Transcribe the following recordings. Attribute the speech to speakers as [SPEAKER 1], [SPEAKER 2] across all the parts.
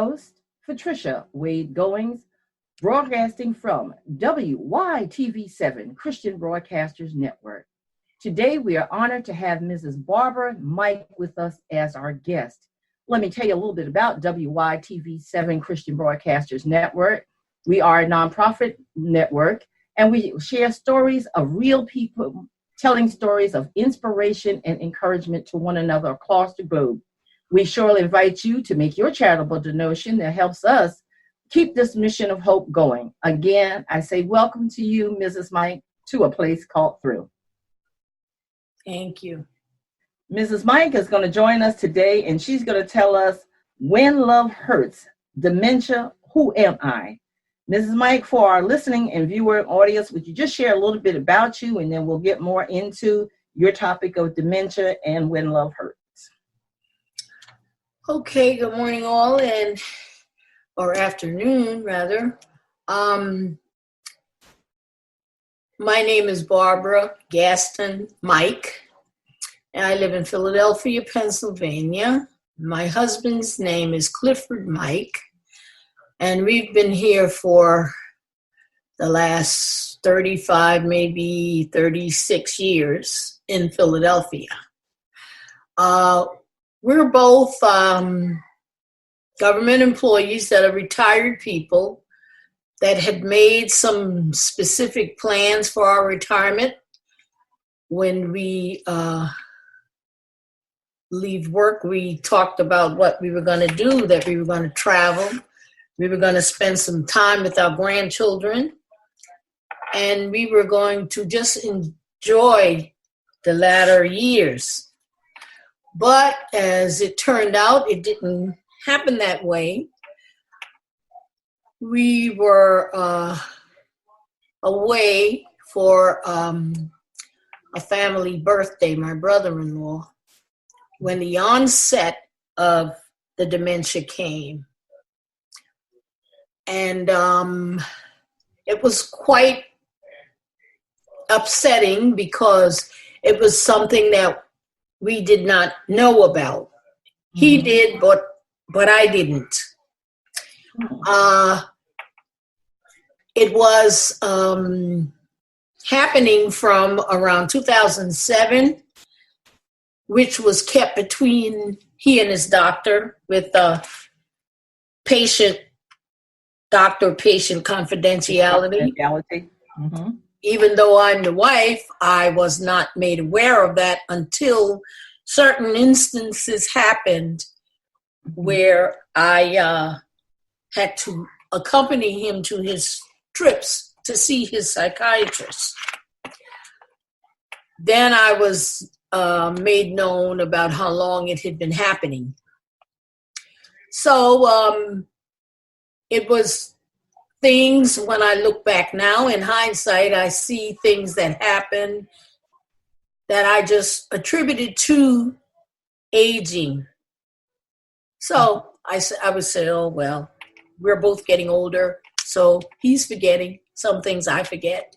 [SPEAKER 1] host, Patricia Wade Goings, broadcasting from WYTV7 Christian Broadcasters Network. Today, we are honored to have Mrs. Barbara Mike with us as our guest. Let me tell you a little bit about WYTV7 Christian Broadcasters Network. We are a nonprofit network, and we share stories of real people telling stories of inspiration and encouragement to one another across the globe. We surely invite you to make your charitable donation that helps us keep this mission of hope going. Again, I say welcome to you, Mrs. Mike, to A Place Called Through.
[SPEAKER 2] Thank you.
[SPEAKER 1] Mrs. Mike is going to join us today, and she's going to tell us When Love Hurts, Dementia, Who Am I? Mrs. Mike, for our listening and viewer audience, would you just share a little bit about you, and then we'll get more into your topic of dementia and when love hurts.
[SPEAKER 2] Okay, good morning all, or afternoon rather. My name is Barbara Gaston Mike, and I live in Philadelphia, Pennsylvania. My husband's name is Clifford Mike, and we've been here for the last 35, maybe 36 years in Philadelphia. We're both government employees that are retired people that had made some specific plans for our retirement. When we leave work, we talked about what we were going to do, that we were going to travel. We were going to spend some time with our grandchildren, and we were going to just enjoy the latter years. But as it turned out, it didn't happen that way. We were away for a family birthday, my brother-in-law, when the onset of the dementia came. And it was quite upsetting because it was something that we did not know about. He did, but I didn't. It was happening from around 2007, which was kept between he and his doctor with doctor-patient confidentiality. Mm-hmm. Even though I'm the wife, I was not made aware of that until certain instances happened where I had to accompany him to his trips to see his psychiatrist. Then I was made known about how long it had been happening. So it was things, when I look back now, in hindsight, I see things that happened that I just attributed to aging. So I would say, oh, well, we're both getting older, so he's forgetting some things I forget.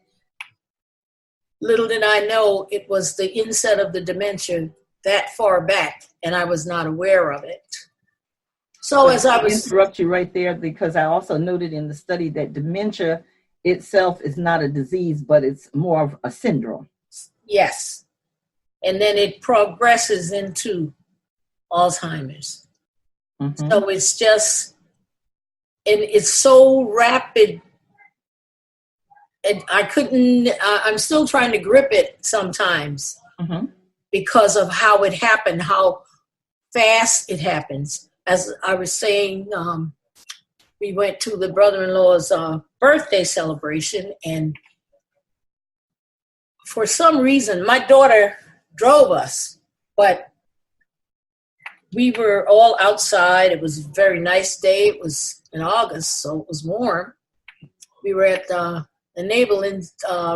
[SPEAKER 2] Little did I know it was the inset of the dementia that far back, and I was not aware of it. So as I was
[SPEAKER 1] interrupt you right there, because I also noted in the study that dementia itself is not a disease, but it's more of a syndrome.
[SPEAKER 2] Yes. And then it progresses into Alzheimer's. Mm-hmm. So it's just, and it's so rapid. And I'm still trying to grip it sometimes because of how it happened, how fast it happens. As I was saying, we went to the brother-in-law's birthday celebration, and for some reason, my daughter drove us, but we were all outside. It was a very nice day. It was in August, so it was warm. We were at the Naval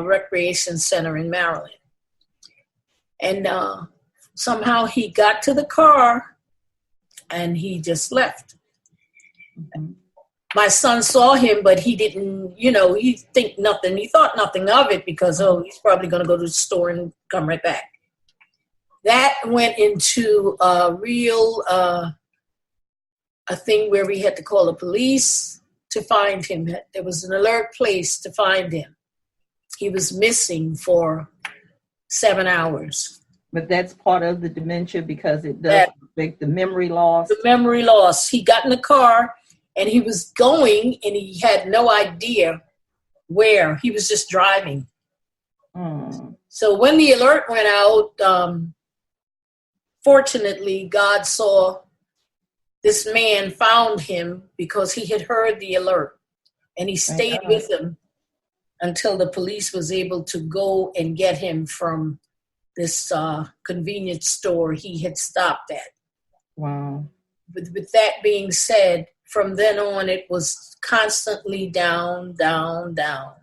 [SPEAKER 2] Recreation Center in Maryland. And somehow he got to the car, and he just left. My son saw him, but he didn't, he thought nothing of it because, he's probably going to go to the store and come right back. That went into a real a thing where we had to call the police to find him. There was an alert place to find him. He was missing for 7 hours.
[SPEAKER 1] But that's part of the dementia because it does affect the memory loss.
[SPEAKER 2] The memory loss. He got in the car and he was going and he had no idea where. He was just driving. So when the alert went out, fortunately, God saw this man, found him because he had heard the alert. And he stayed with him until the police was able to go and get him from this convenience store he had stopped at.
[SPEAKER 1] Wow.
[SPEAKER 2] With that being said, from then on, it was constantly down, down, down.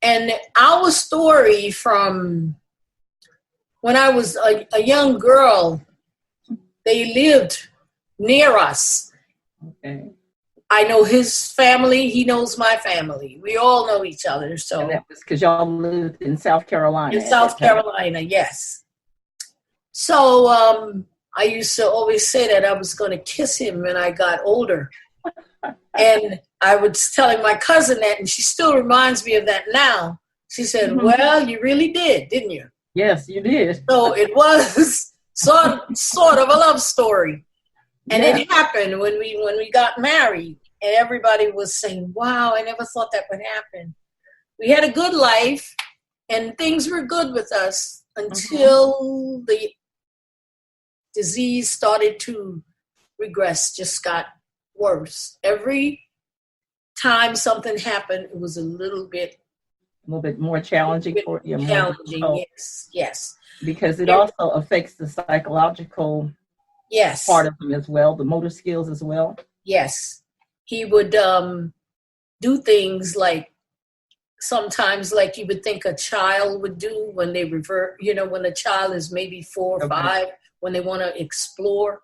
[SPEAKER 2] And our story from when I was a young girl, they lived near us.
[SPEAKER 1] Okay.
[SPEAKER 2] I know his family. He knows my family. We all know each other. So
[SPEAKER 1] and that was because y'all lived in South Carolina.
[SPEAKER 2] In South Carolina, yes. So I used to always say that I was going to kiss him when I got older. And I was telling my cousin that, and she still reminds me of that now. She said, well, you really did, didn't you?
[SPEAKER 1] Yes, you did.
[SPEAKER 2] So it was sort of a love story. And it happened when we got married. And everybody was saying, wow, I never thought that would happen. We had a good life, and things were good with us until the disease started to regress, just got worse. Every time something happened, it was a little bit
[SPEAKER 1] more challenging for you.
[SPEAKER 2] Challenging, yes.
[SPEAKER 1] Because it also affects the psychological part of him as well, the motor skills as well.
[SPEAKER 2] Yes. He would do things like sometimes like you would think a child would do when they revert, when a child is maybe 4 or 5, when they want to explore.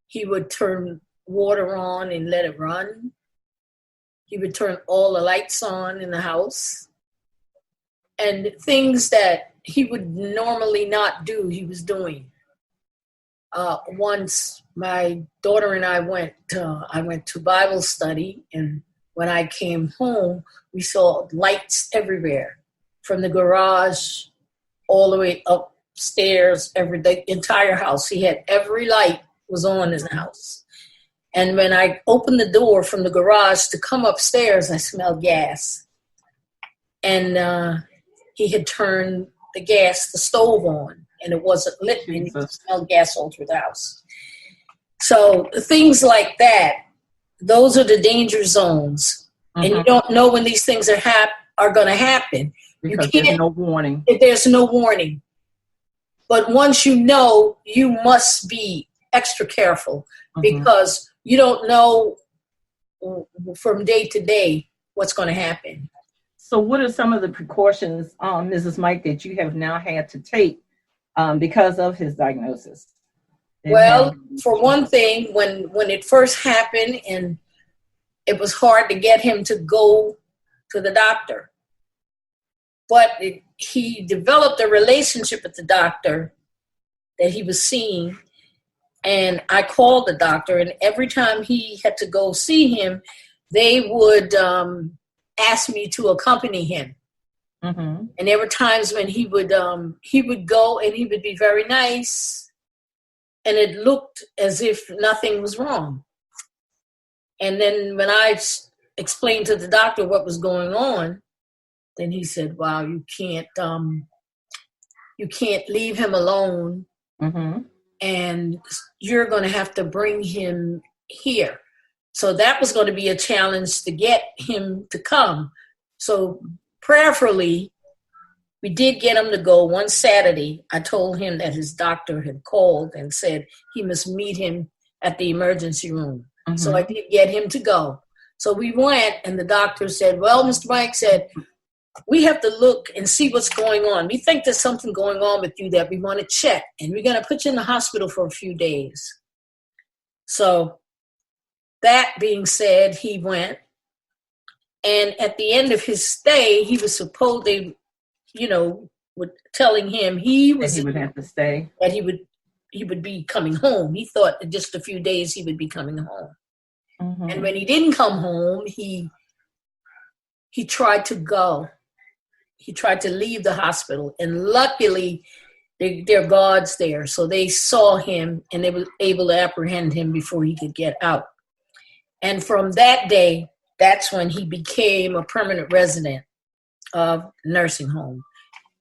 [SPEAKER 2] He would turn water on and let it run. He would turn all the lights on in the house. And things that he would normally not do, he was doing. Once my daughter and I went to Bible study, and when I came home, we saw lights everywhere, from the garage all the way upstairs, the entire house. He had every light was on in the house. And when I opened the door from the garage to come upstairs, I smelled gas. And he had turned the stove on, and it wasn't lit, and you could smell gas all through the house. So things like that, those are the danger zones. And you don't know when these things are going to happen.
[SPEAKER 1] Because there's no warning.
[SPEAKER 2] There's no warning. But once you know, you must be extra careful because you don't know from day to day what's going to happen.
[SPEAKER 1] So what are some of the precautions, Mrs. Mike, that you have now had to take because of his diagnosis?
[SPEAKER 2] Well, for one thing, when it first happened, and it was hard to get him to go to the doctor. But he developed a relationship with the doctor that he was seeing. And I called the doctor, and every time he had to go see him, they would ask me to accompany him. And there were times when he would go, and he would be very nice, and it looked as if nothing was wrong. And then when I explained to the doctor what was going on, then he said, "Wow, you can't leave him alone, and you're going to have to bring him here." So that was going to be a challenge to get him to come. So prayerfully, we did get him to go. One Saturday, I told him that his doctor had called and said he must meet him at the emergency room. So I did get him to go. So we went, and the doctor said, "Well, Mr. Mike said, we have to look and see what's going on. We think there's something going on with you that we want to check, and we're going to put you in the hospital for a few days." So that being said, he went. And at the end of his stay, he was telling him he would have to stay. That he would he would be coming home. He thought in just a few days he would be coming home.
[SPEAKER 1] Mm-hmm.
[SPEAKER 2] And when he didn't come home, he tried to go. He tried to leave the hospital, and luckily there are guards there, so they saw him and they were able to apprehend him before he could get out. And from that day, that's when he became a permanent resident of nursing home.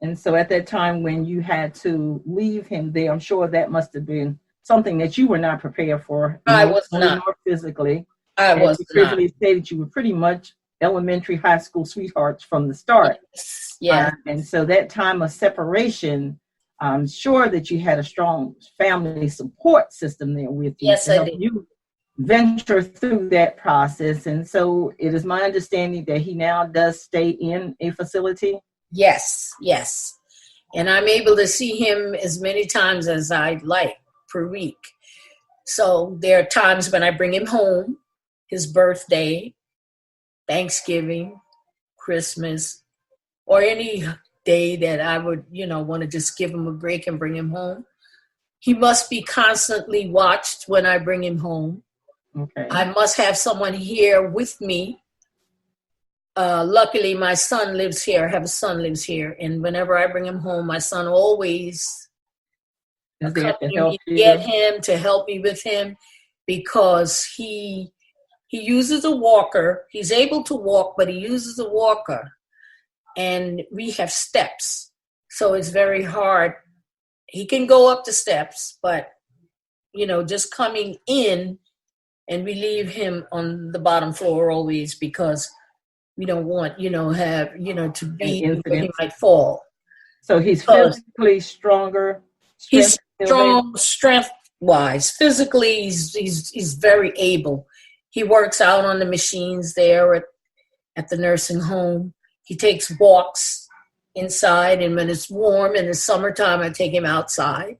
[SPEAKER 1] And so at that time when you had to leave him there, I'm sure that must have been something that you were not prepared for.
[SPEAKER 2] I was not.
[SPEAKER 1] Nor physically.
[SPEAKER 2] I was
[SPEAKER 1] you
[SPEAKER 2] not.
[SPEAKER 1] previously stated you were pretty much elementary, high school sweethearts from the start.
[SPEAKER 2] Yes.
[SPEAKER 1] And so that time of separation, I'm sure that you had a strong family support system there with you.
[SPEAKER 2] Yes,
[SPEAKER 1] to
[SPEAKER 2] I
[SPEAKER 1] help
[SPEAKER 2] did.
[SPEAKER 1] you venture through that process. And so it is my understanding that he now does stay in a facility.
[SPEAKER 2] Yes. And I'm able to see him as many times as I'd like per week. So there are times when I bring him home, his birthday, Thanksgiving, Christmas, or any day that I would, want to just give him a break and bring him home. He must be constantly watched when I bring him home.
[SPEAKER 1] Okay.
[SPEAKER 2] I must have someone here with me. Luckily, my son lives here. I have a son lives here. And whenever I bring him home, my son always accompanies me to get him, to help me with him, because he uses a walker. He's able to walk, but he uses a walker. And we have steps. So it's very hard. He can go up the steps, but, just coming in, and we leave him on the bottom floor always because we don't want, to be where he might fall.
[SPEAKER 1] So he's physically stronger.
[SPEAKER 2] He's strong, strength-wise. Physically, he's very able. He works out on the machines there at the nursing home. He takes walks inside, and when it's warm in the summertime, I take him outside.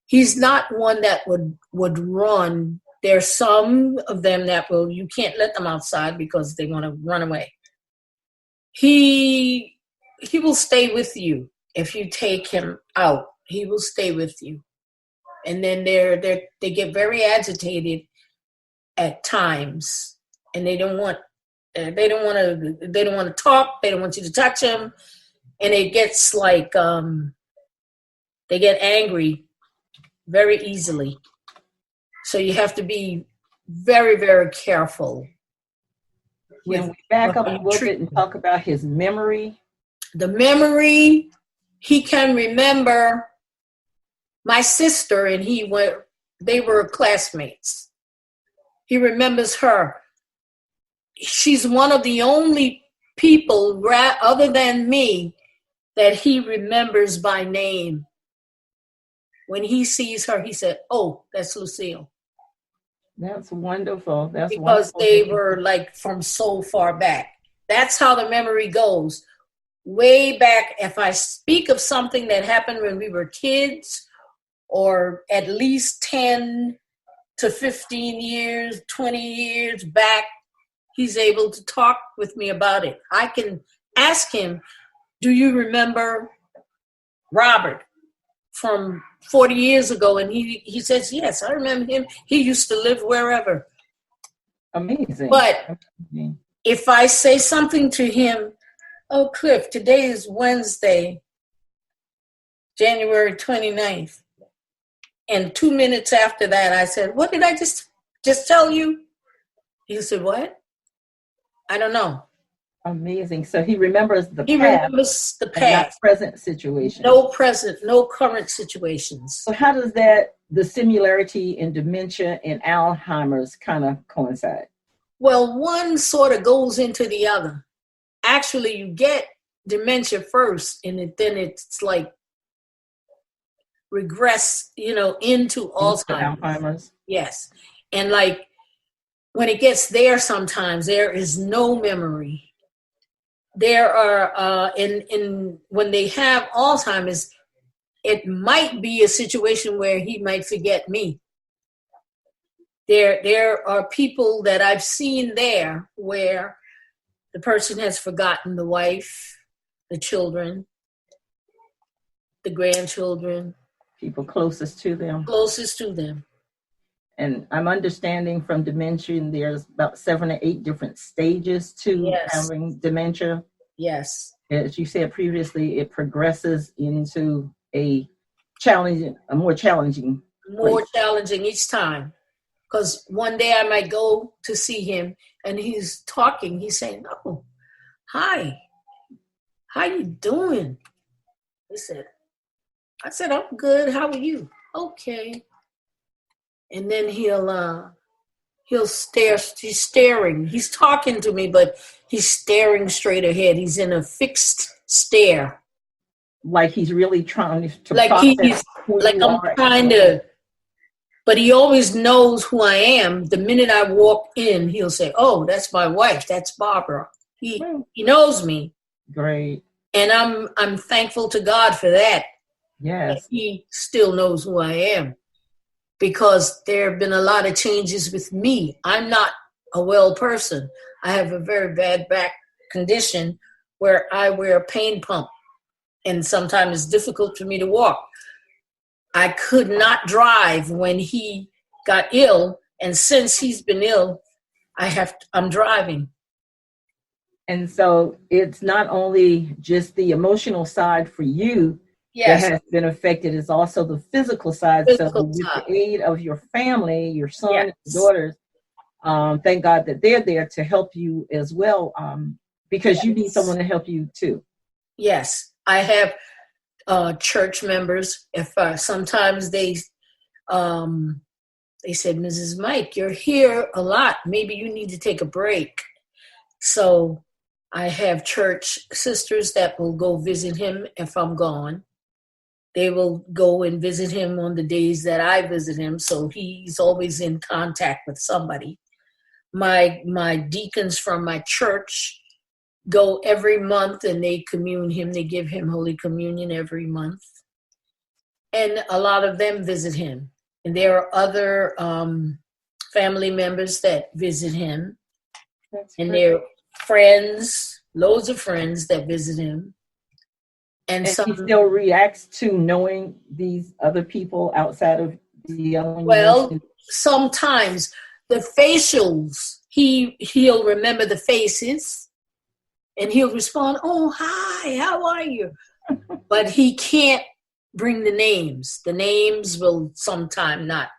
[SPEAKER 2] He's not one that would run. There's some of them that you can't let them outside because they want to run away. He will stay with you if you take him out. He will stay with you. And then they get very agitated at times, and they don't want to talk. They don't want you to touch them, and it gets like they get angry very easily. So you have to be very, very careful.
[SPEAKER 1] When we back up a little bit and talk about his memory.
[SPEAKER 2] The memory, he can remember my sister and they were classmates. He remembers her. She's one of the only people other than me that he remembers by name. When he sees her, he said, "Oh, that's Lucille."
[SPEAKER 1] That's wonderful.
[SPEAKER 2] Because they were like from so far back. That's how the memory goes. Way back, if I speak of something that happened when we were kids, or at least 10 to 15 years, 20 years back, he's able to talk with me about it. I can ask him, "Do you remember Robert from 40 years ago?" And he says, "Yes, I remember him. He used to live wherever."
[SPEAKER 1] Amazing.
[SPEAKER 2] But if I say something to him, "Oh, Cliff, today is Wednesday, January 29th. And 2 minutes after that, I said, "What did I just tell you?" He said, "What?" "I don't know."
[SPEAKER 1] Amazing. So he remembers the past.
[SPEAKER 2] He remembers the past.
[SPEAKER 1] Not present situation.
[SPEAKER 2] No current situations.
[SPEAKER 1] So how does the similarity in dementia and Alzheimer's kind of coincide?
[SPEAKER 2] Well, one sort of goes into the other. Actually, you get dementia first, and then it's like regress, into Alzheimer's. Yes. And like when it gets there, sometimes there is no memory. There are, when they have Alzheimer's, it might be a situation where he might forget me. There are people that I've seen there where the person has forgotten the wife, the children, the grandchildren.
[SPEAKER 1] people closest to them.
[SPEAKER 2] Closest to them.
[SPEAKER 1] And I'm understanding from dementia, there's about 7 or 8 different stages to having dementia.
[SPEAKER 2] Yes.
[SPEAKER 1] As you said previously, it progresses into a more challenging
[SPEAKER 2] More
[SPEAKER 1] place.
[SPEAKER 2] challenging each time. Because one day I might go to see him and he's talking. He's saying, "Oh, hi, how you doing?" I said, "I'm good. How are you?" "Okay." And then he'll stare. He's staring. He's talking to me, but he's staring straight ahead. He's in a fixed stare.
[SPEAKER 1] Like he's really trying to
[SPEAKER 2] like
[SPEAKER 1] process who
[SPEAKER 2] like
[SPEAKER 1] you
[SPEAKER 2] I'm
[SPEAKER 1] are.
[SPEAKER 2] trying to, but he always knows who I am. The minute I walk in, he'll say, "Oh, that's my wife. That's Barbara." He knows me.
[SPEAKER 1] Great.
[SPEAKER 2] And I'm thankful to God for that.
[SPEAKER 1] Yes.
[SPEAKER 2] He still knows who I am, because there have been a lot of changes with me. I'm not a well person. I have a very bad back condition where I wear a pain pump, and sometimes it's difficult for me to walk. I could not drive when he got ill, and since he's been ill, I'm driving.
[SPEAKER 1] And so it's not only just the emotional side for you that has been affected, it's also the physical side. So with the aid of your family, your son and daughters, thank God that they're there to help you as well, because you need someone to help you too.
[SPEAKER 2] Yes, I have church members. If sometimes they said, "Mrs. Mike, you're here a lot. Maybe you need to take a break." So I have church sisters that will go visit him if I'm gone. They will go and visit him on the days that I visit him, so he's always in contact with somebody. My deacons from my church go every month and they commune him. They give him Holy Communion every month. And a lot of them visit him. And there are other family members that visit him. And there are friends, loads of friends that visit him. And
[SPEAKER 1] he still reacts to knowing these other people outside of the young.
[SPEAKER 2] Well, sometimes the facials, he'll remember the faces and he'll respond, "Oh, hi, how are you?" But he can't bring the names. The names will sometime not.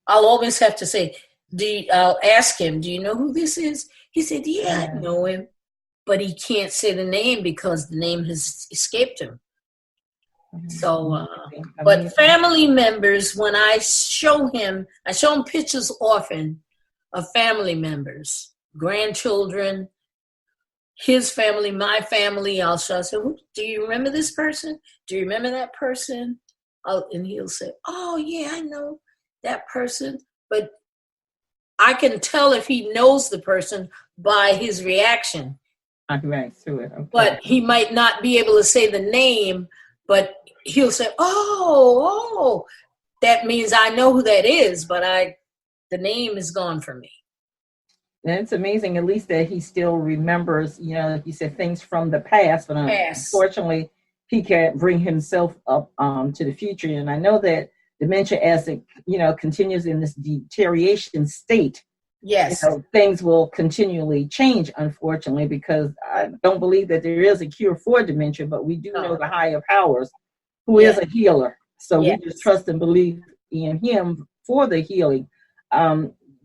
[SPEAKER 2] I'll always have to say, I'll ask him, "Do you know who this is?" He said, "Yeah, I know him." But he can't say the name because the name has escaped him. So, but family members, when I show him pictures often of family members, grandchildren, his family, my family. I'll say, "Do you remember this person? Do you remember that person?" And he'll say, "Oh, yeah, I know that person." But I can tell if he knows the person by his reaction.
[SPEAKER 1] I can react to it. Okay.
[SPEAKER 2] But he might not be able to say the name, but he'll say, oh, that means I know who that is, but the name is gone from me.
[SPEAKER 1] And it's amazing, at least that he still remembers, like you said, things from the past, but unfortunately, he can't bring himself up to the future. And I know that dementia, as it, continues in this deterioration state, things will continually change, unfortunately, because I don't believe that there is a cure for dementia, but we do know the higher powers who is a healer. So we just trust and believe in him for the healing.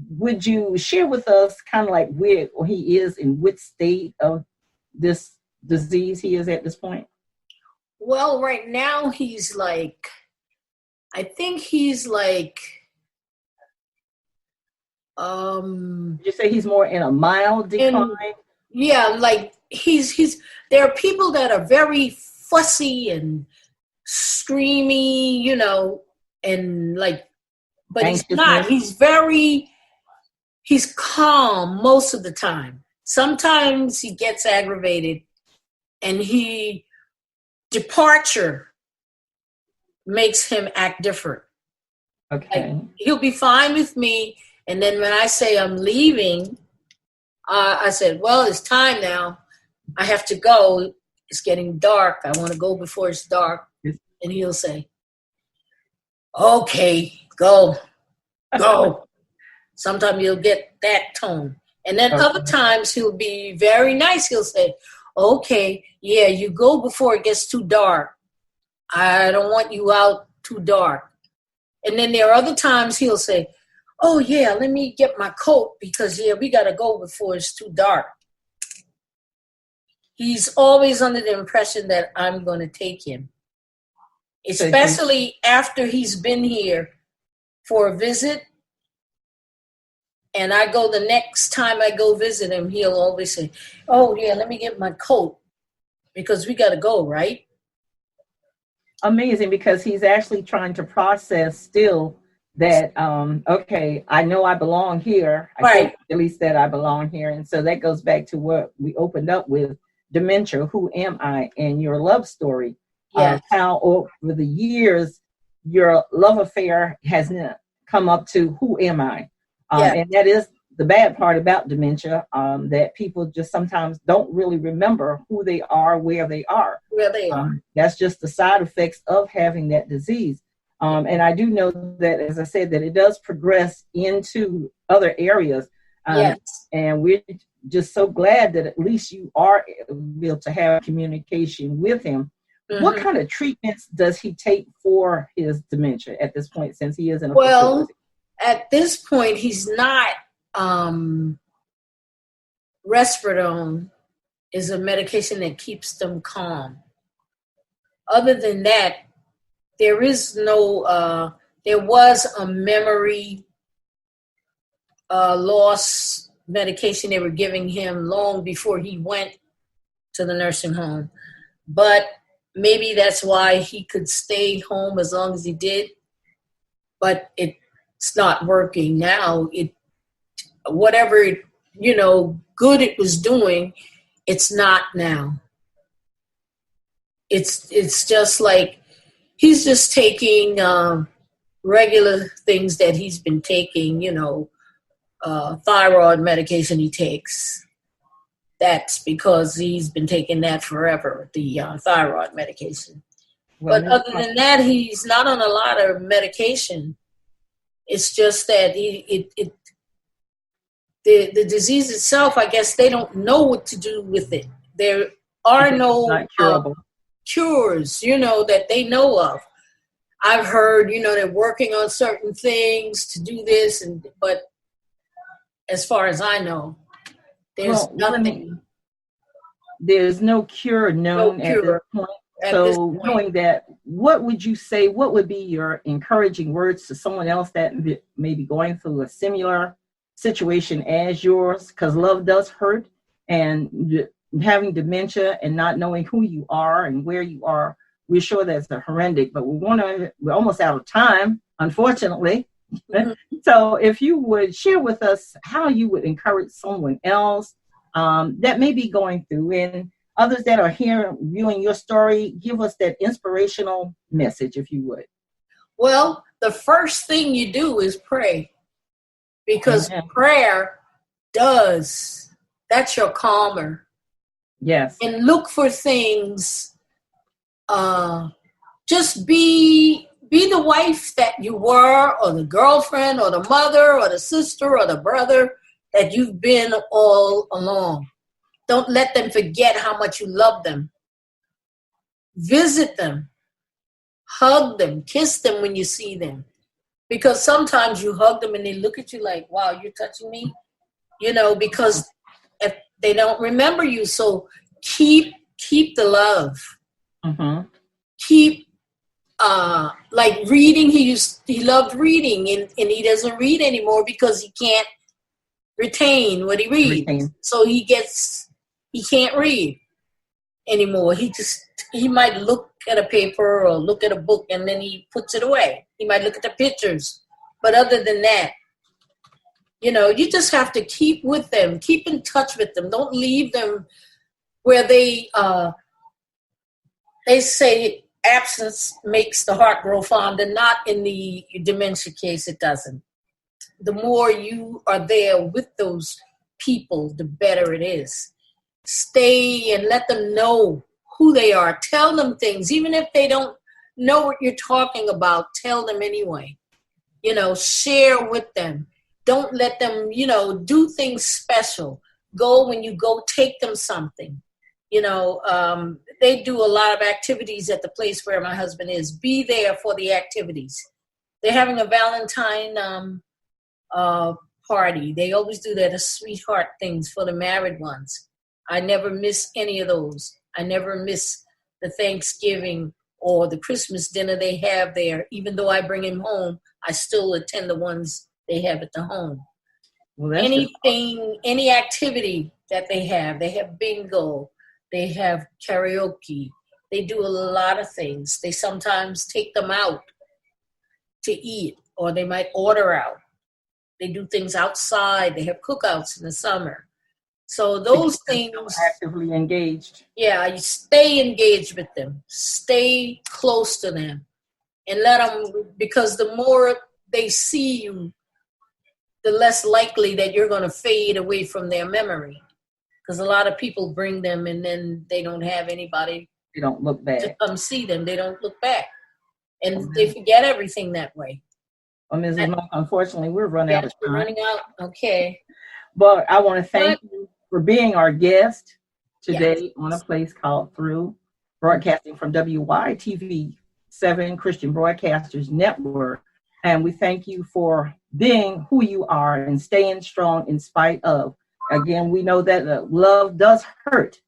[SPEAKER 1] Would you share with us kind of like where he is in which state of this disease he is at this point?
[SPEAKER 2] Well, right now he's like, I think he's like,
[SPEAKER 1] Did you say he's more in a mild decline?
[SPEAKER 2] Like he's there are people that are very fussy and screamy, and like, but he's not. He's calm most of the time. Sometimes he gets aggravated and departure makes him act different.
[SPEAKER 1] Okay.
[SPEAKER 2] Like, he'll be fine with me. And then when I say I'm leaving, I said, "Well, it's time now. I have to go. It's getting dark. I want to go before it's dark." And he'll say, Okay, go. Sometimes you'll get that tone. And then
[SPEAKER 1] Okay.
[SPEAKER 2] other times he'll be very nice. He'll say, okay, yeah, you go before it gets too dark. I don't want you out too dark. And then there are other times he'll say, oh, yeah, let me get my coat because, yeah, we got to go before it's too dark. He's always under the impression that I'm going to take him, especially after he's been here for a visit. And I go the next time I go visit him, he'll always say, oh, yeah, let me get my coat because we got to go, right?
[SPEAKER 1] Amazing, because he's actually trying to process still that, okay, I know I belong here. I think at least that I belong here. And so that goes back to what we opened up with, dementia, who am I, and your love story.
[SPEAKER 2] Yes.
[SPEAKER 1] How over the years, your love affair has come up to who am I? And that is the bad part about dementia, that people just sometimes don't really remember who they are, where they are. That's just the side effects of having that disease. And I do know that, as I said, that it does progress into other areas. And we're just so glad that at least you are able to have communication with him. Mm-hmm. What kind of treatments does he take for his dementia at this point, since he is in a facility?
[SPEAKER 2] At this point, he's not. Risperidone is a medication that keeps them calm. Other than that, there is no, there was a memory loss medication they were giving him long before he went to the nursing home. But maybe that's why he could stay home as long as he did. But it's not working now. Whatever, good it was doing, it's not now. It's just like he's just taking regular things that he's been taking, thyroid medication he takes. That's because he's been taking that forever, the thyroid medication. But other than that, he's not on a lot of medication. It's just that the disease itself, I guess they don't know what to do with it. There are no cures, that they know of. I've heard, they're working on certain things to do this, but as far as I know, there's nothing.
[SPEAKER 1] There's no cure known at this point. So knowing that, what would you say, what would be your encouraging words to someone else that may be going through a similar situation as yours? Because love does hurt, and having dementia and not knowing who you are and where you are, we're sure that's horrendous, but we're almost out of time, unfortunately. Mm-hmm. So if you would share with us how you would encourage someone else that may be going through, and others that are here viewing your story, give us that inspirational message, if you would.
[SPEAKER 2] Well, the first thing you do is pray, because prayer that's your calmer.
[SPEAKER 1] Yes.
[SPEAKER 2] And look for things, just be the wife that you were, or the girlfriend, or the mother, or the sister, or the brother that you've been all along. Don't let them forget how much you love them. Visit them. Hug them. Kiss them when you see them. Because sometimes you hug them and they look at you like, wow, you're touching me? Because if they don't remember you. So keep the love. Mm-hmm. Keep, like reading. He loved reading, and he doesn't read anymore because he can't retain what he reads. So he can't read anymore. He might look at a paper or look at a book and then he puts it away. He might look at the pictures. But other than that, you just have to keep with them, keep in touch with them. Don't leave them where they say absence makes the heart grow fond, and not in the dementia case, it doesn't. The more you are there with those people, the better it is. Stay and let them know who they are. Tell them things, even if they don't know what you're talking about, tell them anyway. Share with them. Don't let them, do things special. Go when you go, take them something. They do a lot of activities at the place where my husband is. Be there for the activities. They're having a Valentine party. They always do that, a sweetheart things for the married ones. I never miss any of those. I never miss the Thanksgiving or the Christmas dinner they have there. Even though I bring him home, I still attend the ones they have at the home. Well, anything, any activity that they have bingo, they have karaoke, they do a lot of things. They sometimes take them out to eat, or they might order out. They do things outside. They have cookouts in the summer. So those things.
[SPEAKER 1] Actively engaged.
[SPEAKER 2] Yeah, you stay engaged with them. Stay close to them. And let them, because the more they see you, the less likely that you're going to fade away from their memory. Because a lot of people bring them and then they don't have anybody.
[SPEAKER 1] They don't look back.
[SPEAKER 2] To come see them. They don't look back. And they forget everything that way.
[SPEAKER 1] Well, Mrs. Monk, unfortunately, we're running out of time.
[SPEAKER 2] We're running out. Okay.
[SPEAKER 1] But I want to thank you for being our guest today on A Place Called Through, broadcasting from WYTV 7 Christian Broadcasters Network. And we thank you for being who you are and staying strong in spite of. Again, we know that love does hurt,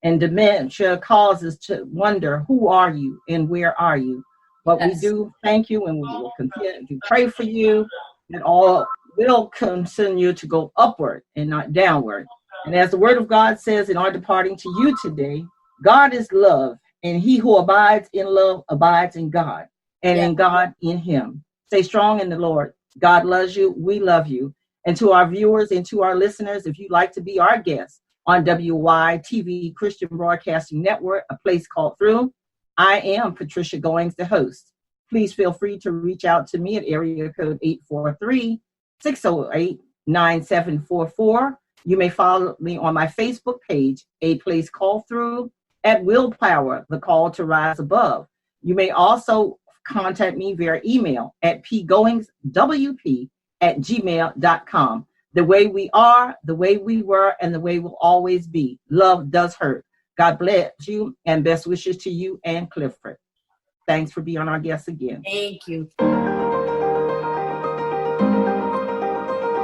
[SPEAKER 1] and dementia causes to wonder, who are you and where are you? But we do thank you, and we will continue to pray for you, and all will continue to go upward and not downward. And as the word of God says in our departing to you today, God is love, and he who abides in love abides in God, and in God in him. Stay strong in the Lord. God loves you. We love you. And to our viewers and to our listeners, if you'd like to be our guest on WYTV Christian Broadcasting Network, A Place Called Through, I am Patricia Goings, the host. Please feel free to reach out to me at area code 843-608-9744. You may follow me on my Facebook page, A Place Called Through, at Willpower, the call to rise above. You may also contact me via email at pgoingswp@gmail.com. The way we are, the way we were, and the way we'll always be. Love does hurt. God bless you, and best wishes to you and Clifford. Thanks for being our guest again.
[SPEAKER 2] Thank you.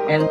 [SPEAKER 1] And